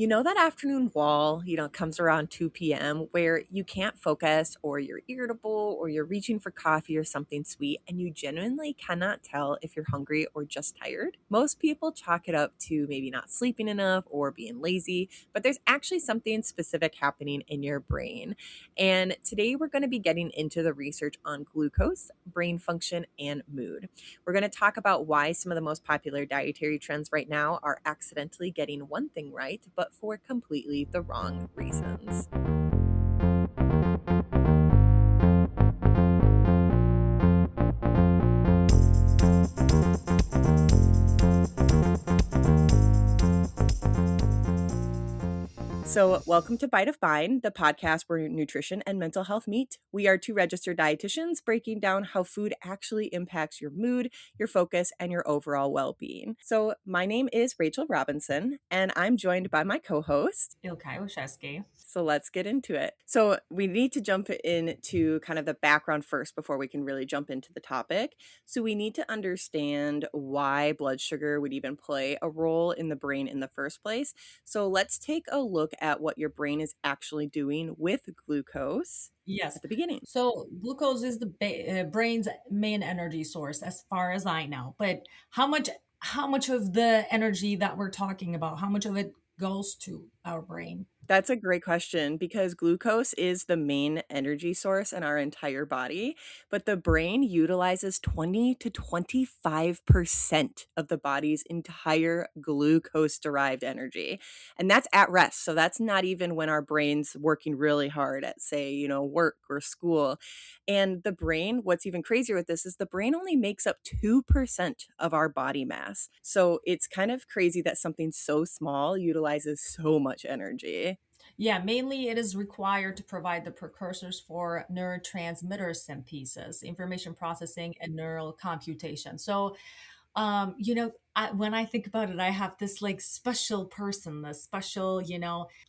You know that afternoon wall, comes around 2 p.m. where you can't focus or you're irritable or you're reaching for coffee or something sweet and you genuinely cannot tell if you're hungry or just tired? Most people chalk it up to maybe not sleeping enough or being lazy, but there's actually something specific happening in your brain. And today we're going to be getting into the research on glucose, brain function, and mood. We're going to talk about why some of the most popular dietary trends right now are accidentally getting one thing right, but for completely the wrong reasons. So, welcome to Bite of Mine, the podcast where nutrition and mental health meet. We are two registered dietitians breaking down how food actually impacts your mood, your focus, and your overall well being. So, my name is Rachel Robinson, and I'm joined by my co host, Ilkay Washewski. So let's get into it. So we need to jump into kind of the background first before we can really jump into the topic. So we need to understand why blood sugar would even play a role in the brain in the first place. So let's take a look at what your brain is actually doing with glucose Yes. at the beginning. So glucose is the brain's main energy source, as far as I know. But how much of the energy that we're talking about, how much of it goes to our brain? That's a great question because glucose is the main energy source in our entire body, but the brain utilizes 20 to 25% of the body's entire glucose derived energy. And that's at rest. So that's not even when our brain's working really hard at, say, work or school. And the brain, what's even crazier with this is the brain only makes up 2% of our body mass. So it's kind of crazy that something so small utilizes so much energy. Yeah, mainly it is required to provide the precursors for neurotransmitter synthesis, information processing, and neural computation. So when I think about it, I have this like special person, this special,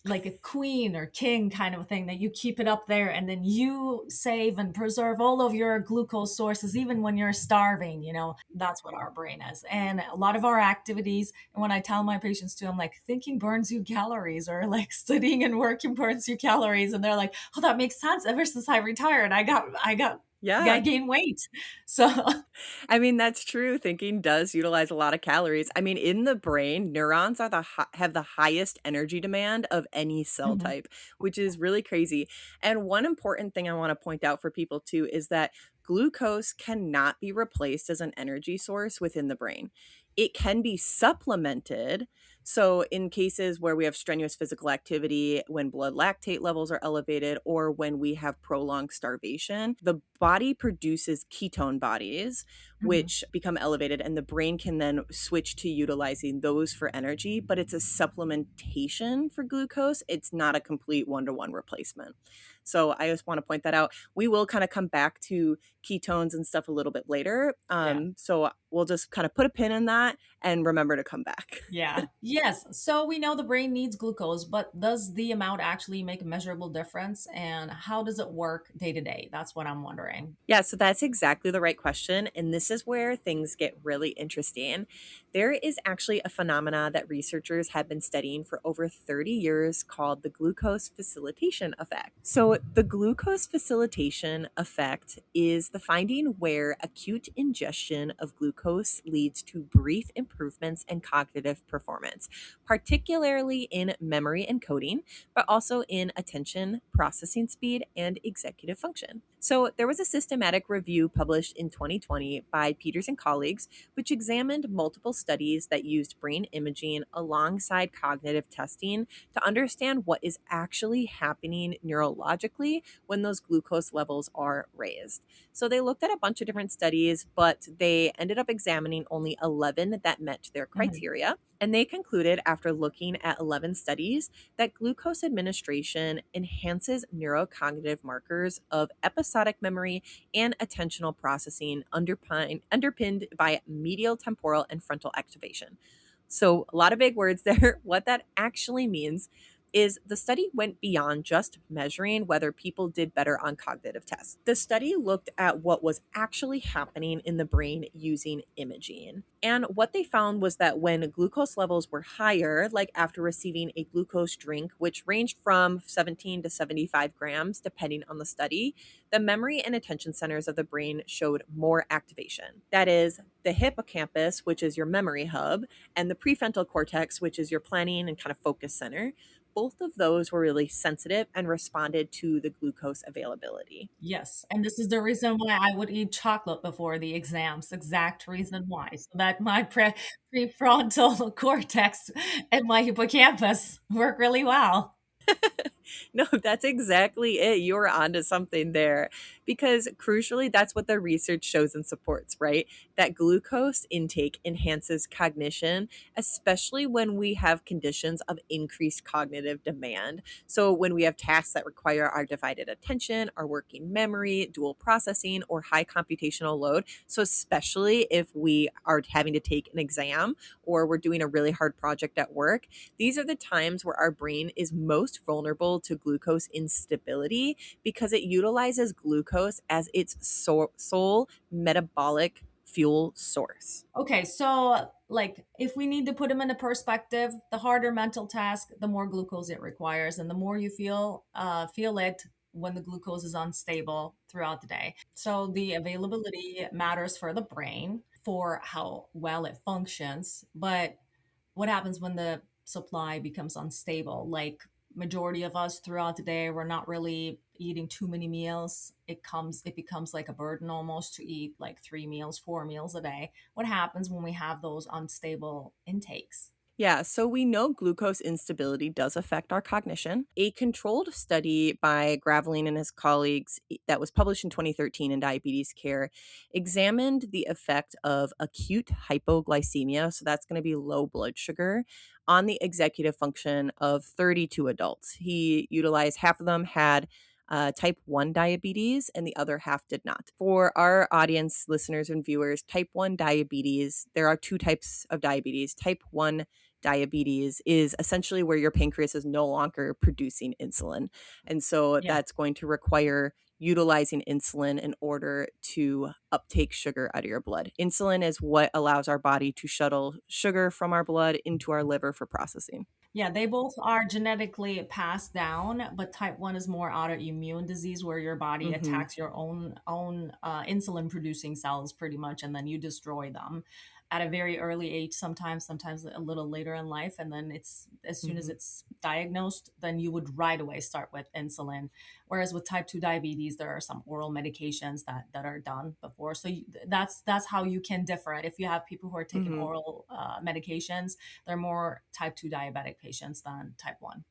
like a queen or king kind of thing that you keep it up there and then you save and preserve all of your glucose sources, even when you're starving, that's what our brain is. And a lot of our activities, and when I tell my patients too, I'm like, thinking burns you calories, or like studying and working burns you calories. And they're like, oh, that makes sense. Ever since I retired, I Yeah. gained weight. So I mean, that's true. Thinking does utilize a lot of calories. I mean, in the brain, neurons are have the highest energy demand of any cell Mhm. type, which is really crazy. And one important thing I want to point out for people too is that glucose cannot be replaced as an energy source within the brain. It can be supplemented. So, in cases where we have strenuous physical activity, when blood lactate levels are elevated, or when we have prolonged starvation, the body produces ketone bodies, Mhm. which become elevated, and the brain can then switch to utilizing those for energy. But it's a supplementation for glucose, it's not a complete one-to-one replacement. So, I just want to point that out. We will kind of come back to ketones and stuff a little bit later. Yeah. So, we'll just kind of put a pin in that and remember to come back. Yeah. Yes. So we know the brain needs glucose, but does the amount actually make a measurable difference? And how does it work day to day? That's what I'm wondering. Yeah, so that's exactly the right question. And this is where things get really interesting. There is actually a phenomena that researchers have been studying for over 30 years called the glucose facilitation effect. So, the glucose facilitation effect is the finding where acute ingestion of glucose leads to brief improvements in cognitive performance, particularly in memory and coding, but also in attention, processing speed, and executive function. So, there was a systematic review published in 2020 by Peters and colleagues, which examined multiple studies that used brain imaging alongside cognitive testing to understand what is actually happening neurologically when those glucose levels are raised. So, they looked at a bunch of different studies, but they ended up examining only 11 that met their Mhm. criteria. And they concluded after looking at 11 studies that glucose administration enhances neurocognitive markers of episodic memory and attentional processing underpinned by medial temporal and frontal activation. So, a lot of big words there. What that actually means is the study went beyond just measuring whether people did better on cognitive tests. The study looked at what was actually happening in the brain using imaging. And what they found was that when glucose levels were higher, like after receiving a glucose drink, which ranged from 17 to 75 grams, depending on the study, the memory and attention centers of the brain showed more activation. That is, the hippocampus, which is your memory hub, and the prefrontal cortex, which is your planning and kind of focus center, both of those were really sensitive and responded to the glucose availability. Yes, and this is the reason why I would eat chocolate before the exams, exact reason why, so that my prefrontal cortex and my hippocampus work really well. No, that's exactly it. You're onto something there. Because crucially, that's what the research shows and supports, right? That glucose intake enhances cognition, especially when we have conditions of increased cognitive demand. So, when we have tasks that require our divided attention, our working memory, dual processing, or high computational load. So, especially if we are having to take an exam or we're doing a really hard project at work, these are the times where our brain is most vulnerable to glucose instability because it utilizes glucose as its sole metabolic fuel source. Okay, so like if we need to put them in a perspective, the harder mental task, the more glucose it requires, and the more you feel it when the glucose is unstable throughout the day. So the availability matters for the brain for how well it functions, but what happens when the supply becomes unstable? Like majority of us throughout the day, we're not really eating too many meals. It becomes like a burden almost to eat like 3 meals, 4 meals a day. What happens when we have those unstable intakes? Yeah, so we know glucose instability does affect our cognition. A controlled study by Graveline and his colleagues that was published in 2013 in Diabetes Care examined the effect of acute hypoglycemia, so that's going to be low blood sugar, on the executive function of 32 adults. He utilized half of them had type 1 diabetes and the other half did not. For our audience, listeners, and viewers, type 1 diabetes, there are two types of diabetes. Type 1 diabetes is essentially where your pancreas is no longer producing insulin. And so Yeah. that's going to require utilizing insulin in order to uptake sugar out of your blood. Insulin is what allows our body to shuttle sugar from our blood into our liver for processing. Yeah, they both are genetically passed down, but type 1 is more autoimmune disease where your body Mm-hmm. attacks your own insulin producing cells pretty much, and then you destroy them at a very early age, sometimes a little later in life, and then it's as soon as Mm-hmm. it's diagnosed, then you would right away start with insulin. Whereas with type 2 diabetes, there are some oral medications that are done before. So that's how you can differ it. If you have people who are taking Mm-hmm. oral medications, they're more type 2 diabetic patients than type 1.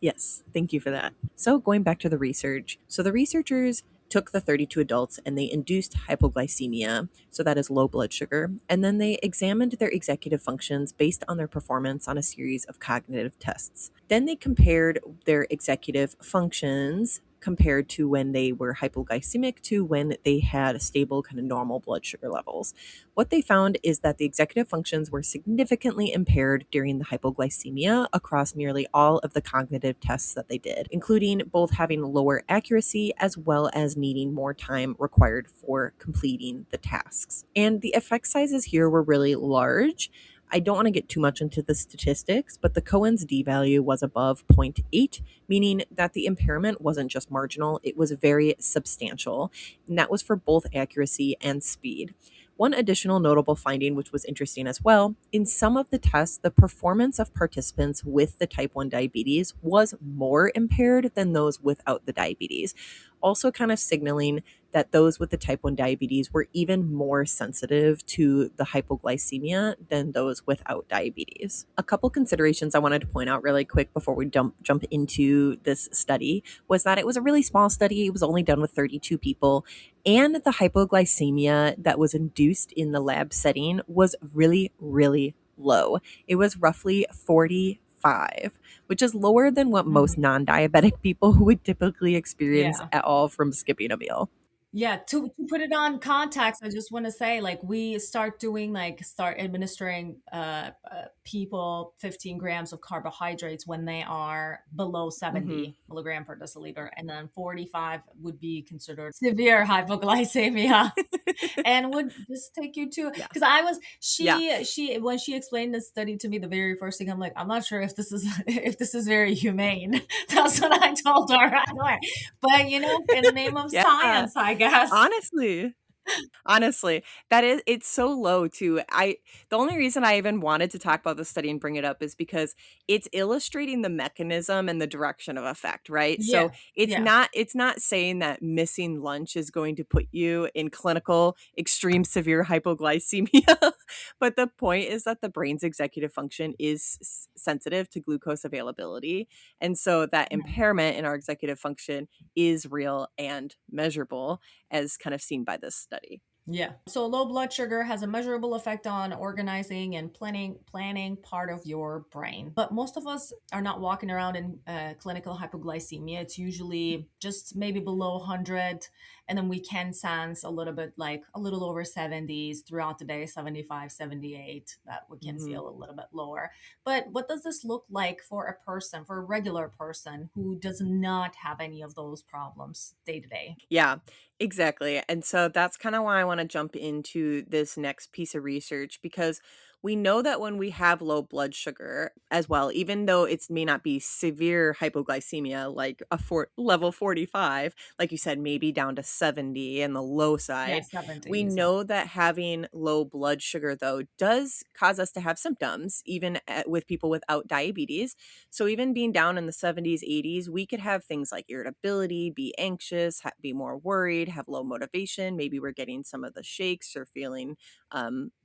Yes, thank you for that. So, going back to the research. So, the researchers took the 32 adults and they induced hypoglycemia, so that is low blood sugar, and then they examined their executive functions based on their performance on a series of cognitive tests. Then they compared their executive functions compared to when they were hypoglycemic to when they had stable kind of normal blood sugar levels. What they found is that the executive functions were significantly impaired during the hypoglycemia across nearly all of the cognitive tests that they did, including both having lower accuracy as well as needing more time required for completing the tasks. And the effect sizes here were really large. I don't want to get too much into the statistics, but the Cohen's d value was above zero point 0.8, meaning that the impairment wasn't just marginal, it was very substantial. And that was for both accuracy and speed. One additional notable finding, which was interesting as well, in some of the tests, the performance of participants with the type 1 diabetes was more impaired than those without the diabetes, also kind of signaling that those with the type 1 diabetes were even more sensitive to the hypoglycemia than those without diabetes. A couple considerations I wanted to point out really quick before we jump into this study was that it was a really small study. It was only done with 32 people, and the hypoglycemia that was induced in the lab setting was really, really low. It was roughly 45, which is lower than what most Mhm. non diabetic people would typically experience Yeah. at all from skipping a meal. Yeah, to put it on context, I just want to say, like, we start administering people 15 grams of carbohydrates when they are below Hmm. 70 milligram per deciliter, and then 45 would be considered severe hypoglycemia. And would just take you to, Yeah. because I was Yeah. she when she explained this study to me, the very first thing, I'm like, I'm not sure if this is if this is very humane. That's what I told her right away. But in the name of Yeah. science, I guess. Honestly. Honestly, that is it's so low too. The only reason I even wanted to talk about the study and bring it up is because it's illustrating the mechanism and the direction of effect, right? So Yeah, it's yeah. not saying that missing lunch is going to put you in clinical extreme severe hypoglycemia, but the point is that the brain's executive function is sensitive to glucose availability, and so that Mhm. impairment in our executive function is real and measurable as kind of seen by this study. Yeah. So low blood sugar has a measurable effect on organizing and planning part of your brain. But most of us are not walking around in clinical hypoglycemia. It's usually just maybe below 100, and then we can sense a little bit, like a little over 70s throughout the day, 75, 78, that we can Mhm. feel a little bit lower. But what does this look like for a person, for a regular person who does not have any of those problems day to day? Yeah, exactly. And so that's kind of why I want to jump into this next piece of research because we know that when we have low blood sugar as well, even though it may not be severe hypoglycemia like level 45, like you said, maybe down to 70 in the low Yeah, side, we 70s. Yeah. know that having low blood sugar though does cause us to have symptoms even with people without diabetes. So even being down in the 70s, 80s, we could have things like irritability, be anxious, be more worried, have low motivation. Maybe we're getting some of the shakes or feeling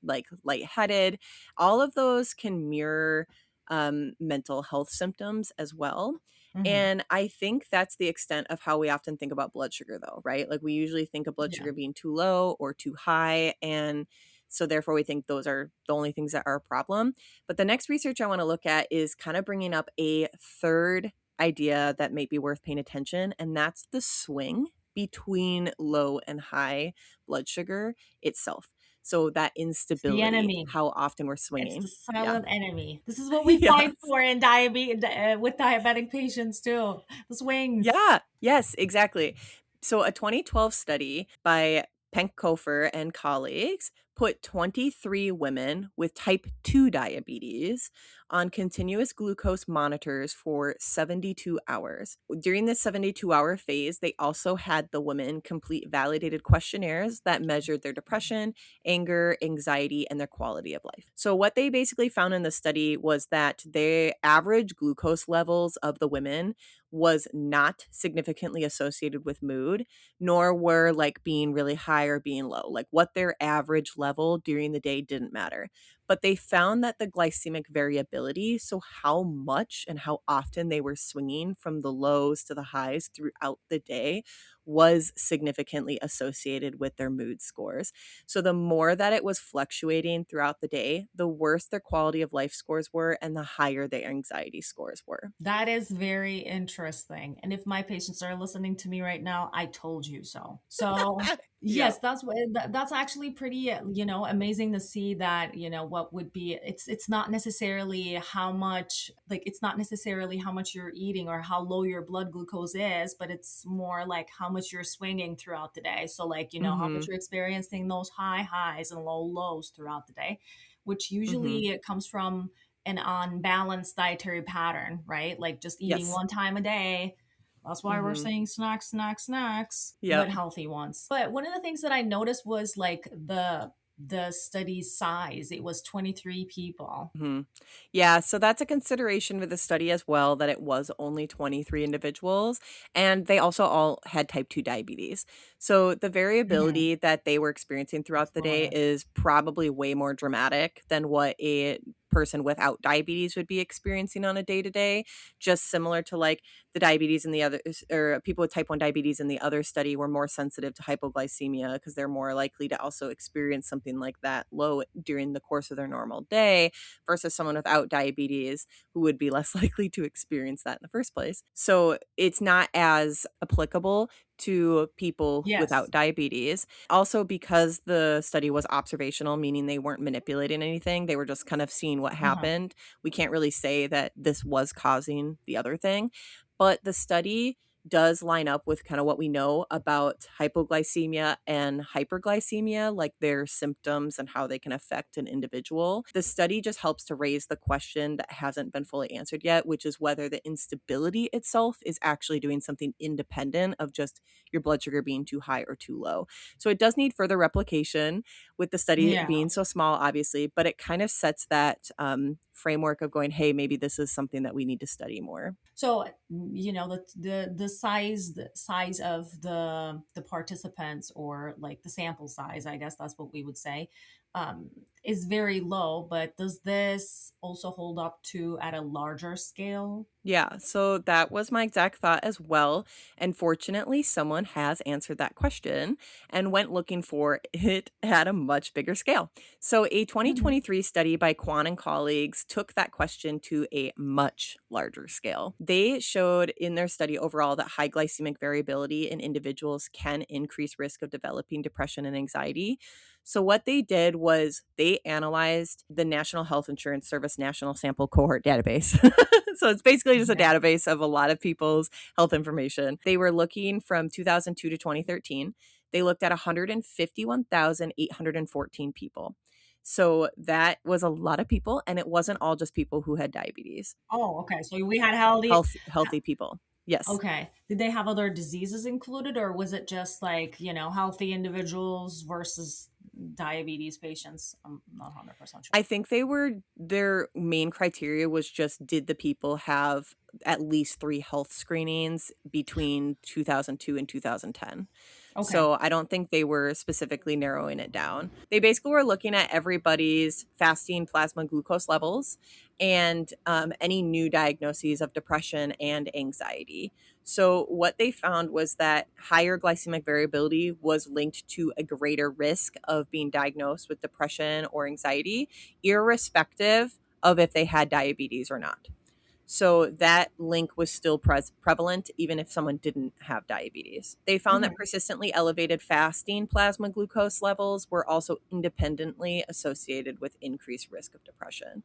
like lightheaded. All of those can mirror mental health symptoms as well. Mhm. And I think that's the extent of how we often think about blood sugar, though, right? Like we usually think of blood Yeah. sugar being too low or too high. And so therefore, we think those are the only things that are a problem. But the next research I want to look at is kind of bringing up a third idea that may be worth paying attention, and that's the swing between low and high blood sugar itself. So that It's the instability, enemy. how often we're It's the swinging. Yeah. silent enemy. This is what we fight Yes. for in diabetes with diabetic patients too. The swings. Yeah. Yes, exactly. So a 2012 study by Penkofer and colleagues put 23 women with type 2 diabetes on continuous glucose monitors for 72 hours. During this 72-hour phase, they also had the women complete validated questionnaires that measured their depression, anger, anxiety, and their quality of life. So what they basically found in the study was that the average glucose levels of the women was not significantly associated with mood, nor were like being really high or being low. Like what their average level during the day didn't matter. But they found that the glycemic variability, so how much and how often they were swinging from the lows to the highs throughout the day, was significantly associated with their mood scores. So the more that it was fluctuating throughout the day, the worse their quality of life scores were and the higher their anxiety scores were. That is very interesting. And if my patients are listening to me right now, I told you so. So, Yeah. yes, that's actually pretty, amazing to see that, what would be, it's not necessarily how much, like it's not necessarily how much you're eating or how low your blood glucose is, but it's more like how much you're swinging throughout the day. So like, how much Mhm. you're experiencing those high highs and low lows throughout the day, which Mhm. usually it comes from an unbalanced dietary pattern, right? Like just eating Yes. one time a day. That's why we're Mhm. saying snacks, snacks, snacks, but Yep. healthy ones. But one of the things that I noticed was like the study's size. It was 23 people. Mhm. Yeah, so that's a consideration with the study as well, that it was only 23 individuals, and they also all had type 2 diabetes. So the Mhm. variability that they were experiencing throughout the day Excellent. is probably way more dramatic than what a person without diabetes would be experiencing on a day to day, just similar to like the diabetes in the other, or people with type 1 diabetes in the other study were more sensitive to hypoglycemia because they're more likely to also experience something like that low during the course of their normal day versus someone without diabetes who would be less likely to experience that in the first place. So it's not as applicable to people Yes. without diabetes. Also, because the study was observational, meaning they weren't manipulating anything, they were just kind of seeing what Uh-huh. happened. We can't really say that this was causing the other thing, but the study does line up with kind of what we know about hypoglycemia and hyperglycemia, like their symptoms and how they can affect an individual. The study just helps to raise the question that hasn't been fully answered yet, which is whether the instability itself is actually doing something independent of just your blood sugar being too high or too low. So it does need further replication with the study Yeah. being so small, obviously, but it kind of sets that framework of going, hey, maybe this is something that we need to study more. So, the size of the participants, or like the sample size, I guess that's what we would say, um, is very low. But does this also hold up to at a larger scale? Yeah, so that was my exact thought as well. And fortunately, someone has answered that question and went looking for it at a much bigger scale. So, a Hmm. 2023 study by Kwan and colleagues took that question to a much larger scale. They showed in their study overall that high glycemic variability in individuals can increase risk of developing depression and anxiety. So, what they did was they analyzed the National Health Insurance Service National Sample Cohort Database. So, it's basically just a Yeah. database of a lot of people's health information. They were looking from 2002 to 2013. They looked at 151,814 people. So, that was a lot of people, and it wasn't all just people who had diabetes. Oh, okay. So we had healthy. Healthy people. Yes. Okay. Did they have other diseases included, or was it just like, healthy individuals versus diabetes patients? I'm not 100% sure. I think their main criteria was just did the people have at least 3 health screenings between 2002 and 2010. Okay. So, I don't think they were specifically narrowing it down. They basically were looking at everybody's fasting plasma glucose levels and, any new diagnoses of depression and anxiety. So, what they found was that higher glycemic variability was linked to a greater risk of being diagnosed with depression or anxiety, irrespective of if they had diabetes or not. So that link was still prevalent even if someone didn't have diabetes. They found that Mhm. persistently elevated fasting plasma glucose levels were also independently associated with increased risk of depression.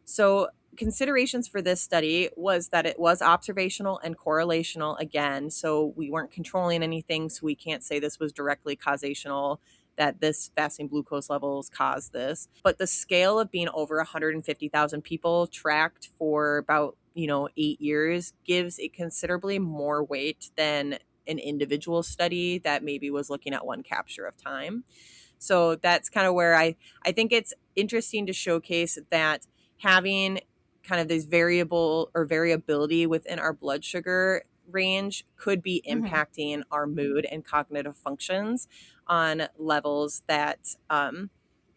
So, considerations for this study was that it was observational and correlational again. So, we weren't controlling anything. So, we can't say this was directly causational, that this fasting glucose levels caused this. But the scale of being over 150,000 people tracked for about, 8 years gives it considerably more weight than an individual study that maybe was looking at one capture of time. So that's kind of where I think it's interesting to showcase that having kind of this variable or variability within our blood sugar range could be Mhm. impacting our mood and cognitive functions on levels that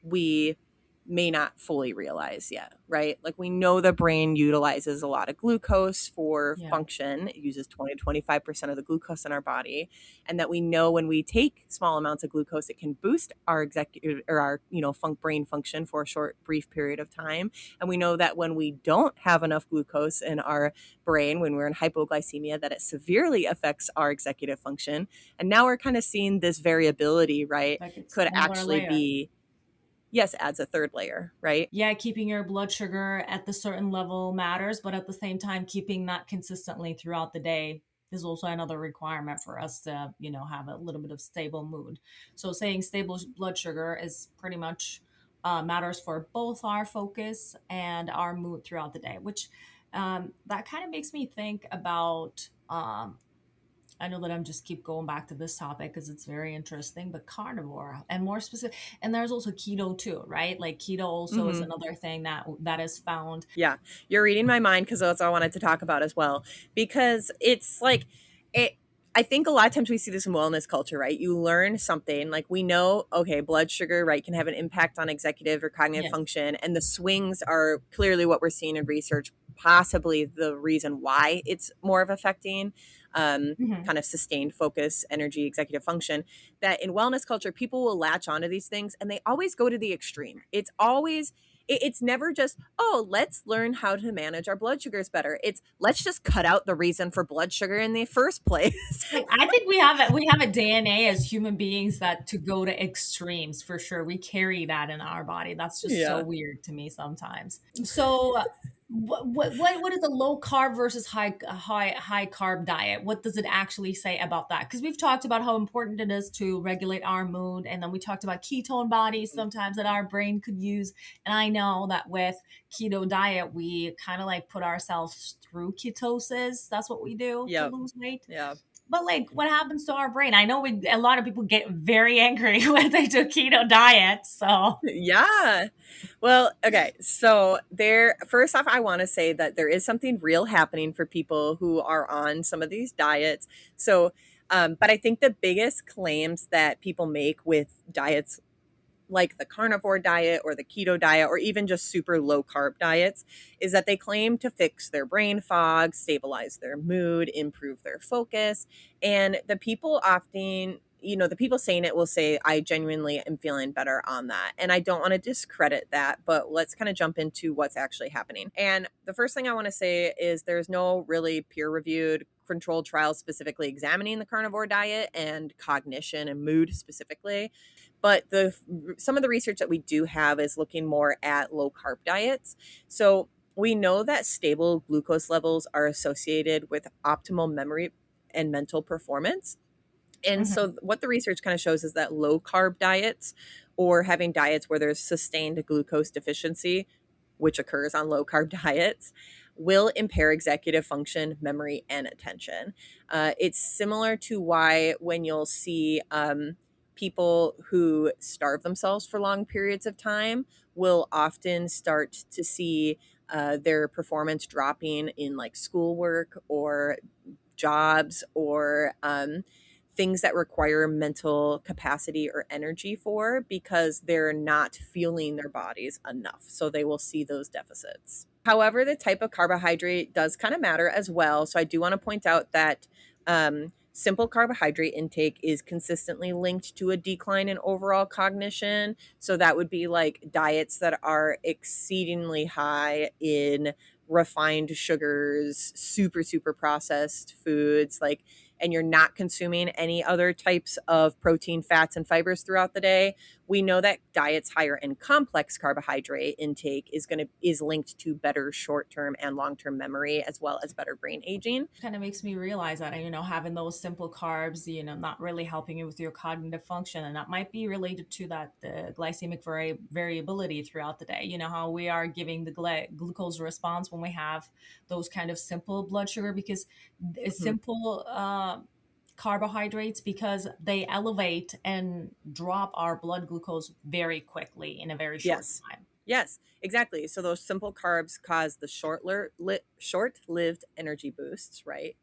we may not fully realize yet, right? Like we know the brain utilizes a lot of glucose for Yeah. function. It uses 20 to 25% of the glucose in our body, and that we know when we take small amounts of glucose it can boost our executive or our brain function for a short brief period of time, and we know that when we don't have enough glucose in our brain when we're in hypoglycemia that it severely affects our executive function. And now we're kind of seeing this variability, right, Like it's could another actually layer. be, yes, adds a third layer, right? Yeah, keeping your blood sugar at the certain level matters, but at the same time, keeping that consistently throughout the day is also another requirement for us to, have a little bit of stable mood. So saying stable blood sugar is pretty much matters for both our focus and our mood throughout the day, which that kind of makes me think about I know that I'm just keep going back to this topic because it's very interesting, but carnivore and more specific, and there's also keto too, right? Like keto also is Mm-hmm. another thing that is found. Yeah, you're reading my mind because that's what I wanted to talk about as well. Because it's like, it. I think a lot of times we see this in wellness culture, right? You learn something like we know, okay, blood sugar, right, can have an impact on executive or cognitive Yes. function, and the swings are clearly what we're seeing in research, possibly the reason why it's more of affecting Hmm. kind of sustained focus, energy, executive function. That in wellness culture, people will latch onto these things, and they always go to the extreme. It's always It's never just, oh, let's learn how to manage our blood sugars better. It's let's just cut out the reason for blood sugar in the first place. Like, I think we have a DNA as human beings that to go to extremes for sure. We carry that in our body. That's just so Yeah. weird to me sometimes. So, what is a low carb versus high carb diet? What does it actually say about that? Because we've talked about how important it is to regulate our mood, and then we talked about ketone bodies sometimes that our brain could use. And I know that with keto diet, we kind of like put ourselves through ketosis. That's what we do to Yep. lose weight. Yeah. But like, what happens to our brain? I know a lot of people get very angry when they do keto diet. So, Yeah. Well, okay. So there, first off, I want to say that there is something real happening for people who are on some of these diets. So, but I think the biggest claims that people make with diets like the carnivore diet or the keto diet or even just super low carb diets is that they claim to fix their brain fog, stabilize their mood, improve their focus. And the people often, the people saying it will say, I genuinely am feeling better on that. And I don't want to discredit that, but let's kind of jump into what's actually happening. And the first thing I want to say is there's no really peer reviewed controlled trials specifically examining the carnivore diet and cognition and mood specifically. But some of the research that we do have is looking more at low carb diets. So we know that stable glucose levels are associated with optimal memory and mental performance. And mhm. so what the research kind of shows is that low carb diets or having diets where there's sustained glucose deficiency, which occurs on low carb diets, will impair executive function, memory, and attention. It's similar to why when you'll see people who starve themselves for long periods of time will often start to see their performance dropping in like schoolwork or jobs or things that require mental capacity or energy for because they're not fueling their bodies enough. So they will see those deficits. However, the type of carbohydrate does kind of matter as well. So I do want to point out that simple carbohydrate intake is consistently linked to a decline in overall cognition. So that would be like diets that are exceedingly high in refined sugars, super, super processed foods, like, and you're not consuming any other types of protein, fats, and fibers throughout the day. We know that diets higher in complex carbohydrate intake is linked to better short-term and long-term memory as well as better brain aging. Kind of makes me realize that, having those simple carbs, not really helping you with your cognitive function. And that might be related to that, the glycemic variability throughout the day. You know, how we are giving the glucose response when we have those kind of simple blood sugar, because Mhm. simple, carbohydrates, because they elevate and drop our blood glucose very quickly in a very short Yes. time. Yes, exactly. So those simple carbs cause the short-lived energy boosts, right?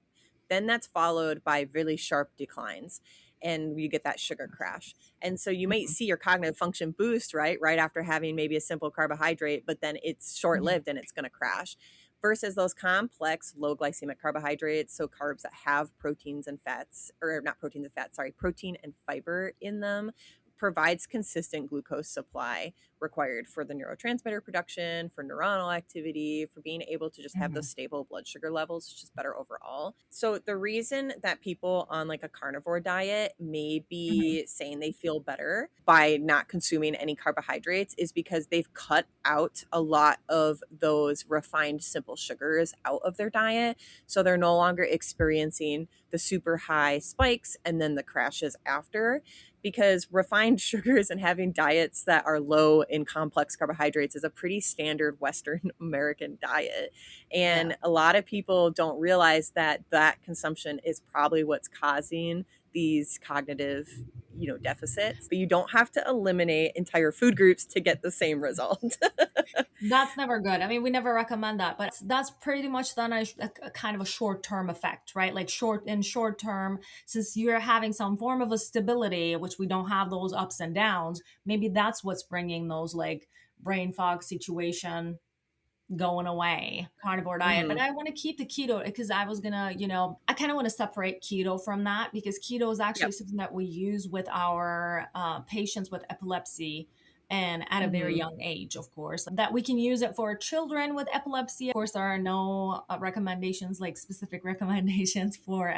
Then that's followed by really sharp declines and you get that sugar crash. And so you might Mhm, see your cognitive function boost, right after having maybe a simple carbohydrate, but then it's mhm, short-lived and it's going to crash. Versus those complex low glycemic carbohydrates, so carbs that have proteins and fats, or not proteins and fats, sorry, protein and fiber in them, provides consistent glucose supply required for the neurotransmitter production, for neuronal activity, for being able to just have those mhm, stable blood sugar levels, just better overall. So the reason that people on like a carnivore diet may mhm. be saying they feel better by not consuming any carbohydrates is because they've cut out a lot of those refined simple sugars out of their diet. So they're no longer experiencing the super high spikes and then the crashes after, because refined sugars and having diets that are low in complex carbohydrates is a pretty standard Western American diet. Yeah. And a lot of people don't realize that that consumption is probably what's causing these cognitive deficits, but you don't have to eliminate entire food groups to get the same result. That's never good. I mean, we never recommend that, but that's pretty much then a kind of a short-term effect, right? Like short term, since you're having some form of a stability, which we don't have those ups and downs, maybe that's what's bringing those like brain fog situation going away. Carnivore diet, but Hmm. I want to keep the keto because I was gonna, I kind of want to separate keto from that, because keto is actually Yep. something that we use with our patients with epilepsy, and at a very Mhm. young age, of course, that we can use it for children with epilepsy. Of course, there are no recommendations, like specific recommendations for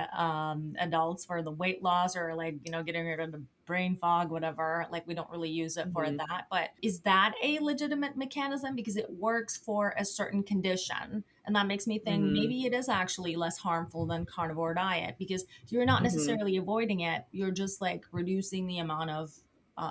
adults for the weight loss or like, getting rid of the brain fog, whatever. Like, we don't really use it for Mhm. that. But is that a legitimate mechanism? Because it works for a certain condition. And that makes me think Mhm. maybe it is actually less harmful than carnivore diet, because you're not Mhm. necessarily avoiding it. You're just like reducing the amount of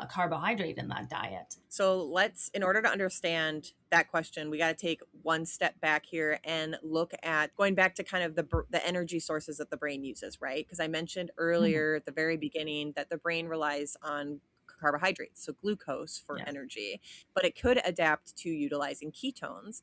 carbohydrate in that diet. So let's, in order to understand that question, we got to take one step back here and look at going back to kind of the energy sources that the brain uses, right? Because I mentioned Mhm. earlier at the very beginning that the brain relies on carbohydrates, so glucose for Yes. energy, but it could adapt to utilizing ketones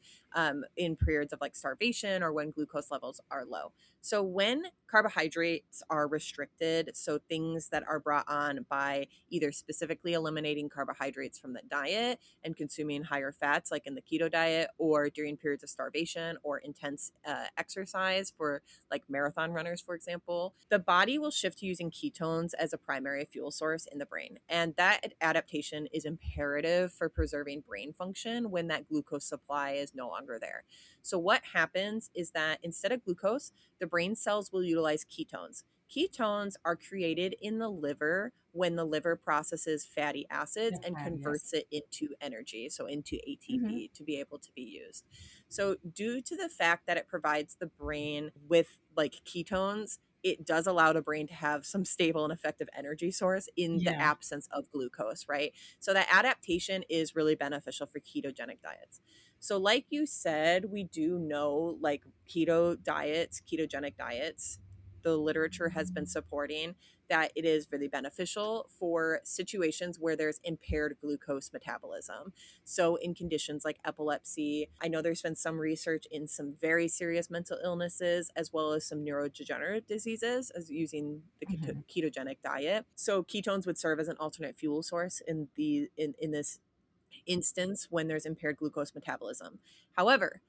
in periods of like starvation or when glucose levels are low. So when carbohydrates are restricted, so things that are brought on by either specifically eliminating carbohydrates from the diet and consuming higher fats, like in the keto diet, or during periods of starvation or intense exercise for like marathon runners, for example, the body will shift to using ketones as a primary fuel source in the brain. And that adaptation is imperative for preserving brain function when that glucose supply is no longer there. So, what happens is that instead of glucose, the brain cells will utilize ketones. Ketones are created in the liver when the liver processes fatty acids The and fat, yes. converts it into energy, so into Hmm. ATP to be able to be used. So, due to the fact that it provides the brain with like ketones, it does allow the brain to have some stable and effective energy source in the Yeah. absence of glucose, right? So, that adaptation is really beneficial for ketogenic diets. So, like you said, we do know like ketogenic diets, the literature has been supporting that it is really beneficial for situations where there's impaired glucose metabolism. So, in conditions like epilepsy, I know there's been some research in some very serious mental illnesses as well as some neurodegenerative diseases as using the Hmm. ketogenic diet. So, ketones would serve as an alternate fuel source in this instance when there's impaired glucose metabolism. However,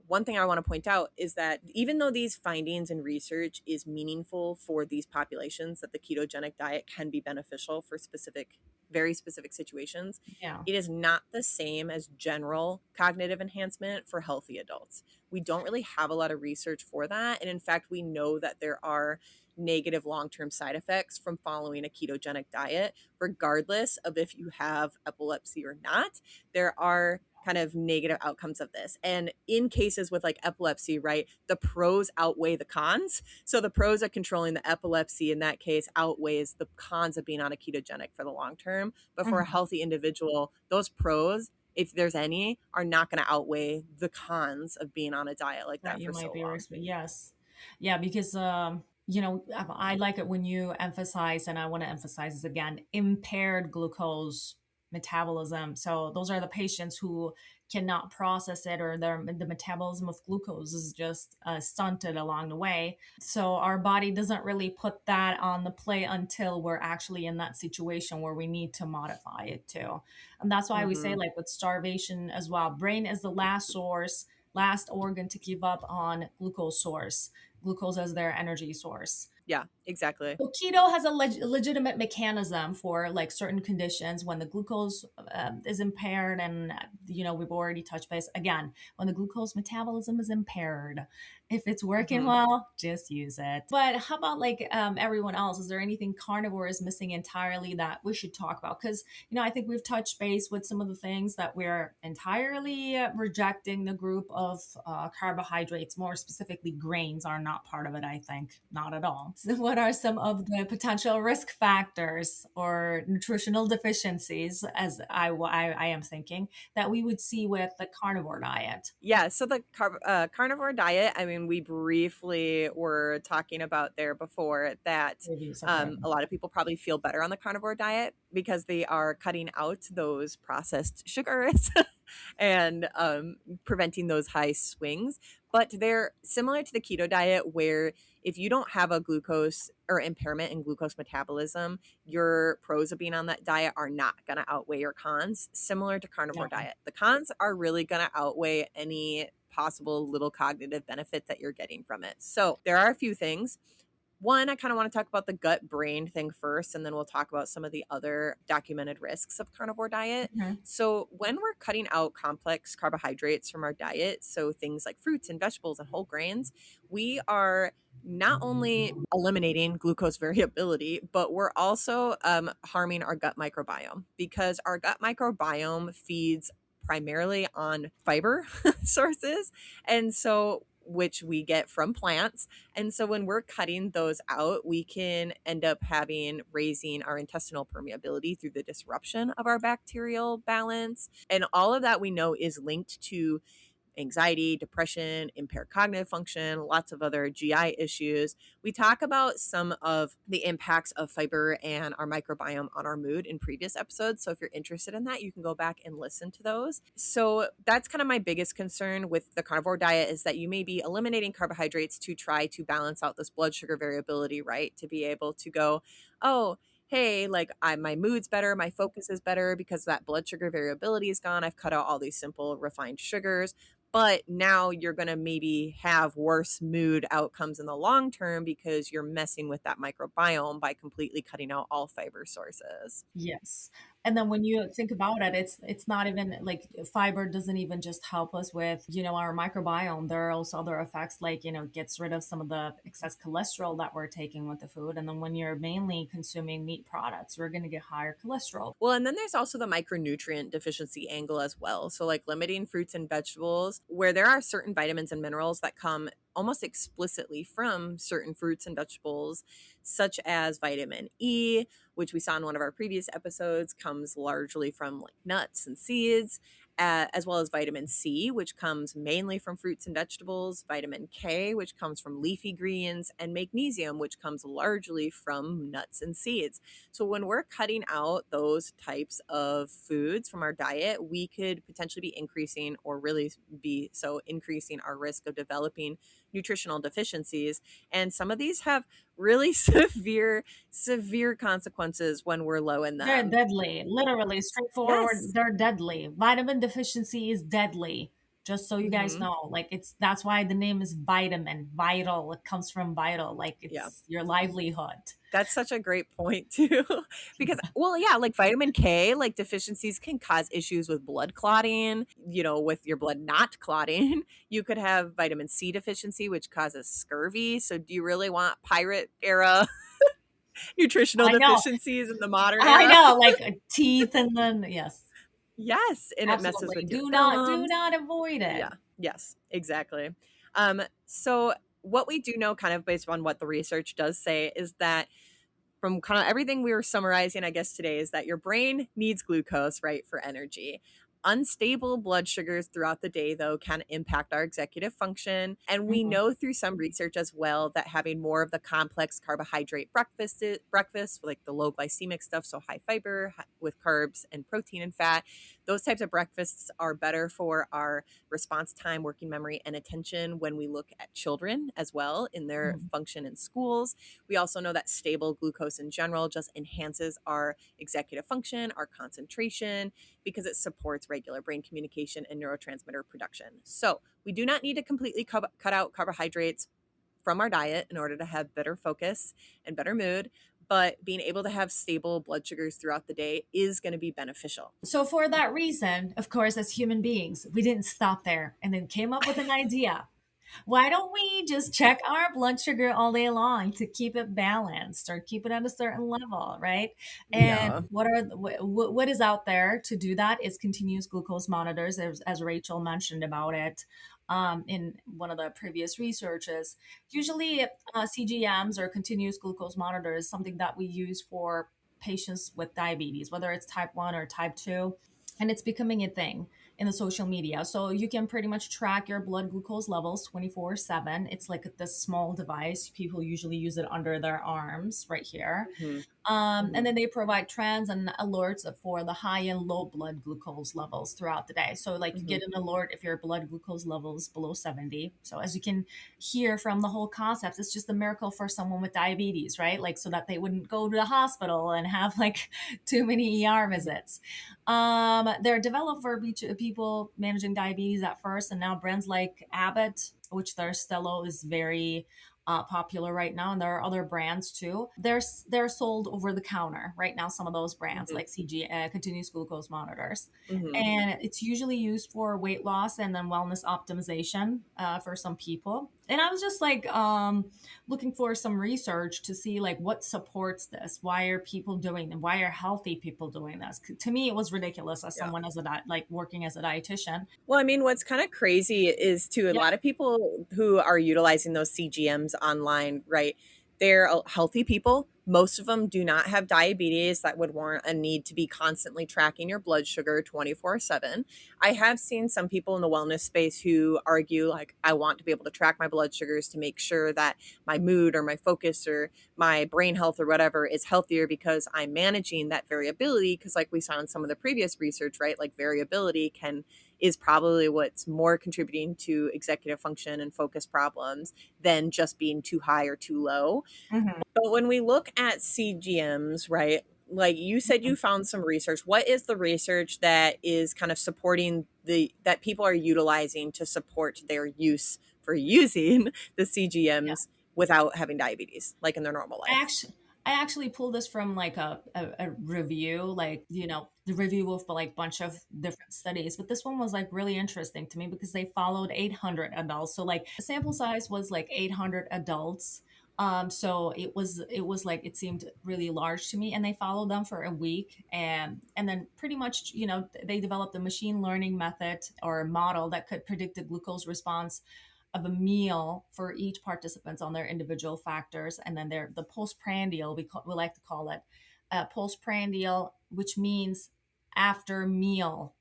one thing I want to point out is that even though these findings and research is meaningful for these populations, that the ketogenic diet can be beneficial for very specific situations, Yeah. it is not the same as general cognitive enhancement for healthy adults. We don't really have a lot of research for that. And in fact, we know that there are negative long term side effects from following a ketogenic diet, regardless of if you have epilepsy or not. There are kind of negative outcomes of this. And in cases with like epilepsy, right, the pros outweigh the cons. So the pros of controlling the epilepsy in that case outweighs the cons of being on a ketogenic for the long term. But for a Hmm. healthy individual, those pros, if there's any, are not going to outweigh the cons of being on a diet like That that you for might so be long. yes. Yeah, because I like it when you emphasize, and I want to emphasize this again, impaired glucose metabolism. So those are the patients who cannot process it, or the metabolism of glucose is just stunted along the way. So our body doesn't really put that on the plate until we're actually in that situation where we need to modify it too. And that's why we say, Hmm. like with starvation as well, brain is the last organ to give up on glucose as their energy source. Yeah, exactly. So keto has a legitimate mechanism for like certain conditions when the glucose is impaired, and we've already touched base again when the glucose metabolism is impaired. If it's working Hmm. well, just use it. But how about like everyone else? Is there anything carnivore is missing entirely that we should talk about? Because I think we've touched base with some of the things that we're entirely rejecting. The group of carbohydrates, more specifically grains, are not part of it. I think not at all. So what are some of the potential risk factors or nutritional deficiencies, as I am thinking, that we would see with the carnivore diet? Yeah, so the carnivore diet, I mean, we briefly were talking about there before that Reviews, okay. a lot of people probably feel better on the carnivore diet because they are cutting out those processed sugars and preventing those high swings. But they're similar to the keto diet, where if you don't have a glucose or impairment in glucose metabolism, your pros of being on that diet are not going to outweigh your cons, similar to carnivore Okay. diet. The cons are really going to outweigh any possible little cognitive benefit that you're getting from it. So there are a few things. One, I kind of want to talk about the gut brain thing first, and then we'll talk about some of the other documented risks of carnivore diet. Mhm. So, when we're cutting out complex carbohydrates from our diet, so things like fruits and vegetables and whole grains, we are not only eliminating glucose variability, but we're also harming our gut microbiome, because our gut microbiome feeds primarily on fiber sources. And so, which we get from plants. And so when we're cutting those out, we can end up raising our intestinal permeability through the disruption of our bacterial balance. And all of that we know is linked to anxiety, depression, impaired cognitive function, lots of other GI issues. We talk about some of the impacts of fiber and our microbiome on our mood in previous episodes. So if you're interested in that, you can go back and listen to those. So that's kind of my biggest concern with the carnivore diet, is that you may be eliminating carbohydrates to try to balance out this blood sugar variability, right? To be able to go, oh, hey, like my mood's better, my focus is better because that blood sugar variability is gone. I've cut out all these simple refined sugars, but now you're going to maybe have worse mood outcomes in the long term because you're messing with that microbiome by completely cutting out all fiber sources. Yes. And then when you think about it, it's not even like fiber doesn't even just help us with, our microbiome. There are also other effects like, it gets rid of some of the excess cholesterol that we're taking with the food. And then when you're mainly consuming meat products, we're going to get higher cholesterol. Well, and then there's also the micronutrient deficiency angle as well. So, like limiting fruits and vegetables, where there are certain vitamins and minerals that come almost explicitly from certain fruits and vegetables, such as vitamin E, which we saw in one of our previous episodes, comes largely from like nuts and seeds, as well as vitamin C, which comes mainly from fruits and vegetables, vitamin K, which comes from leafy greens, and magnesium, which comes largely from nuts and seeds. So when we're cutting out those types of foods from our diet, we could potentially be increasing, or really be so increasing, our risk of developing nutritional deficiencies. And some of these have really severe consequences when we're low in They're them. deadly, literally straightforward. Yes. They're deadly. Vitamin deficiency is deadly. Just so you guys Hmm. know, like that's why the name is vitamin, vital. It comes from vital, like Yeah. it's your livelihood. That's such a great point too. Because, well, yeah, like vitamin K, like deficiencies can cause issues with blood clotting, with your blood not clotting. You could have vitamin C deficiency, which causes scurvy. So do you really want pirate era nutritional I know, deficiencies in the modern I era? know, like teeth, and then yes, Yes, and it messes absolutely. with your Do gums. not avoid it. Yeah. Yes, exactly. So what we do know, kind of based on what the research does say, is that from kind of everything we were summarizing, I guess, today, is that your brain needs glucose, right, for energy. Unstable blood sugars throughout the day, though, can impact our executive function. And we Mhm. know through some research as well that having more of the complex carbohydrate breakfast, like the low glycemic stuff, so high fiber with carbs and protein and fat, those types of breakfasts are better for our response time, working memory, and attention when we look at children as well in their Mhm. function in schools. We also know that stable glucose in general just enhances our executive function, our concentration, because it supports regular brain communication and neurotransmitter production. So we do not need to completely cut out carbohydrates from our diet in order to have better focus and better mood. But being able to have stable blood sugars throughout the day is going to be beneficial. So for that reason, of course, as human beings, we didn't stop there and then came up with an idea. Why don't we just check our blood sugar all day long to keep it balanced or keep it at a certain level, right? And Yeah. what is out there to do that is continuous glucose monitors, as Rachel mentioned about it in one of the previous researches. Usually, CGMs or continuous glucose monitor is something that we use for patients with diabetes, whether it's type 1 or type 2. And it's becoming a thing in the social media. So you can pretty much track your blood glucose levels 24/7. It's like this small device. People usually use it under their arms right here. Hmm. And Hmm. then they provide trends and alerts for the high and low blood glucose levels throughout the day. So, like, you Hmm. get an alert if your blood glucose level is below 70. So, as you can hear from the whole concept, it's just a miracle for someone with diabetes, right? Like, so that they wouldn't go to the hospital and have like too many ER visits. They're developed for people managing diabetes at first, and now brands like Abbott, which their Stelo is very popular right now, and there are other brands too. They're sold over the counter right now. Some of those brands Mhm. like continuous glucose monitors, Mhm. and it's usually used for weight loss and then wellness optimization for some people. And I was just like looking for some research to see like what supports this. Why are people doing them? Why are healthy people doing this? To me, it was ridiculous as Yeah. someone as a like working as a dietitian. Well, I mean, what's kind of crazy is to a Yeah. lot of people who are utilizing those CGMs online, right? They're healthy people. Most of them do not have diabetes that would warrant a need to be constantly tracking your blood sugar 24/7. I have seen some people in the wellness space who argue, like, I want to be able to track my blood sugars to make sure that my mood or my focus or my brain health or whatever is healthier because I'm managing that variability. Because, like we saw in some of the previous research, right? Like, variability is probably what's more contributing to executive function and focus problems than just being too high or too low. Mhm. But when we look at CGMs, right, like you said, you found some research. What is the research that is kind of supporting that people are utilizing to support their use for using the Yeah. CGMs without having diabetes, like in their normal I life? actually I actually pulled this from like a review, like, the review of like bunch of different studies. But this one was like really interesting to me because they followed 800 adults. So like the sample size was like 800 adults. So it was like it seemed really large to me, and they followed them for a week, and then pretty much they developed a machine learning method or model that could predict the glucose response of a meal for each participants on their individual factors, and then the postprandial, we like to call it postprandial, which means after meal,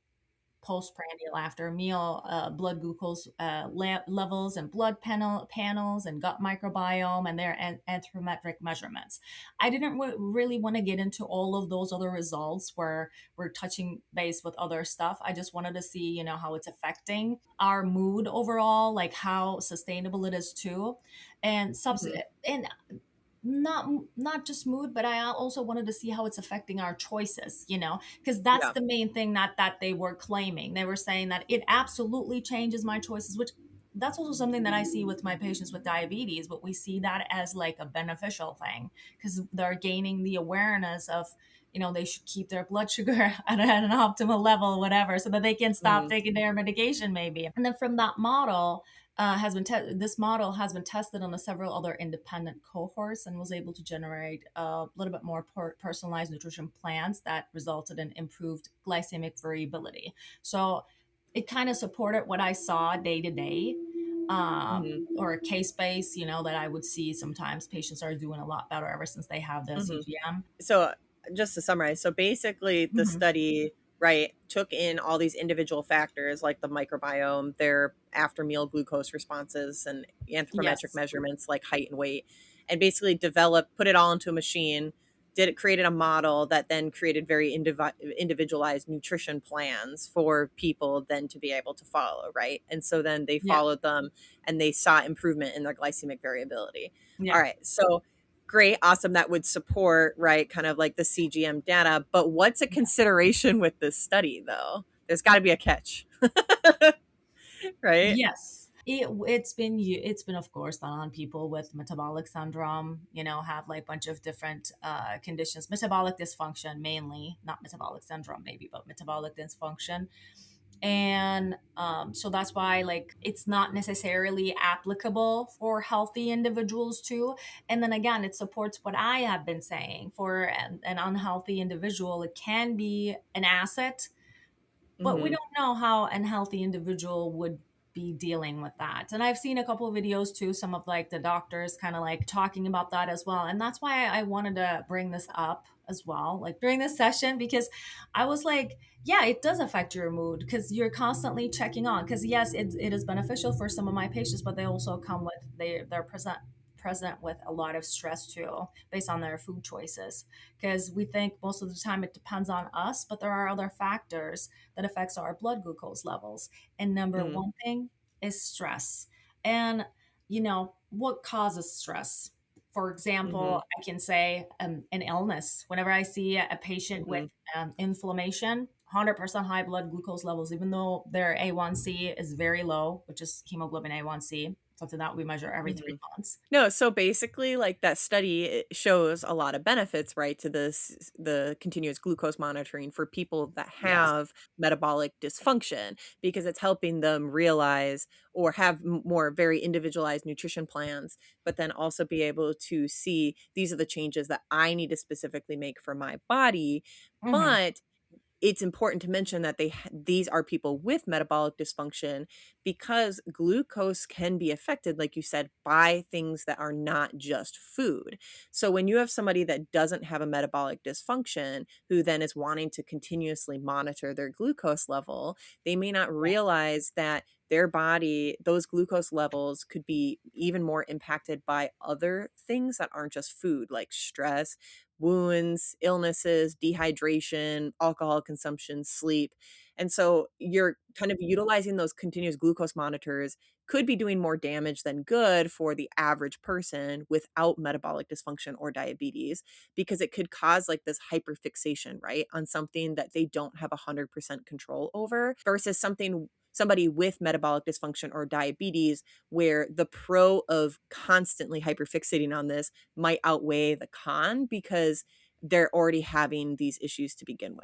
postprandial after meal blood glucose levels and blood panels and gut microbiome and their anthropometric measurements. I didn't really want to get into all of those other results where we're touching base with other stuff. I just wanted to see, how it's affecting our mood overall, like how sustainable it is too. and subs Hmm. and not just mood, but I also wanted to see how it's affecting our choices, because that's Yeah. the main thing that they were claiming. They were saying that it absolutely changes my choices, which that's also something that I see with my patients with diabetes, but we see that as like a beneficial thing because they're gaining the awareness of, they should keep their blood sugar at an optimal level, whatever, so that they can stop Hmm. taking their medication maybe. And then from that model, this model has been tested on several other independent cohorts and was able to generate a little bit more personalized nutrition plans that resulted in improved glycemic variability. So it kind of supported what I saw day to day, Hmm. or case base, that I would see sometimes patients are doing a lot better ever since they have the Hmm. CGM. So just to summarize, so basically the Hmm. study, right, took in all these individual factors like the microbiome, their after meal glucose responses and anthropometric Yes. measurements like height and weight, and basically put it all into a machine, created a model that then created very individualized nutrition plans for people then to be able to follow, right? And so then they Yeah. followed them and they saw improvement in their glycemic variability. All Yeah. right. So great, awesome. That would support, right, kind of like the CGM data. But what's a consideration with this study, though? There's got to be a catch, right? Yes. It's been of course done on people with metabolic syndrome, have like a bunch of different conditions, metabolic dysfunction mainly, not metabolic syndrome maybe, but metabolic dysfunction. And so that's why like it's not necessarily applicable for healthy individuals too. And then again, it supports what I have been saying. For an unhealthy individual, it can be an asset, but we Hmm. don't know how an healthy individual would be dealing with that. And I've seen a couple of videos too, some of like the doctors kind of like talking about that as well. And that's why I wanted to bring this up as well, like during this session, because I was like, yeah, it does affect your mood because you're constantly checking on. Because yes, it is beneficial for some of my patients, but they also come with they're present with a lot of stress too based on their food choices, because we think most of the time it depends on us, but there are other factors that affects our blood glucose levels. And number Hmm. one thing is stress. And what causes stress? For example, Hmm. I can say an illness. Whenever I see a patient with Hmm. inflammation, 100% high blood glucose levels, even though their A1C is very low, which is hemoglobin A1C. something that we measure every three Mhm. months. No, so basically, like that study it shows a lot of benefits, right, to this the continuous glucose monitoring for people that Yes. have metabolic dysfunction because it's helping them realize or have more very individualized nutrition plans, but then also be able to see these are the changes that I need to specifically make for my body. Mhm. But it's important to mention that these are people with metabolic dysfunction because glucose can be affected like you said by things that are not just food. So when you have somebody that doesn't have a metabolic dysfunction who then is wanting to continuously monitor their glucose level, they may not Yeah. realize that their body those glucose levels could be even more impacted by other things that aren't just food like stress, wounds, illnesses, dehydration, alcohol consumption, sleep. And so you're kind of utilizing those continuous glucose monitors could be doing more damage than good for the average person without metabolic dysfunction or diabetes because it could cause like this hyperfixation, right, on something that they don't have 100% control over versus somebody with metabolic dysfunction or diabetes where the pro of constantly hyperfixating on this might outweigh the con because they're already having these issues to begin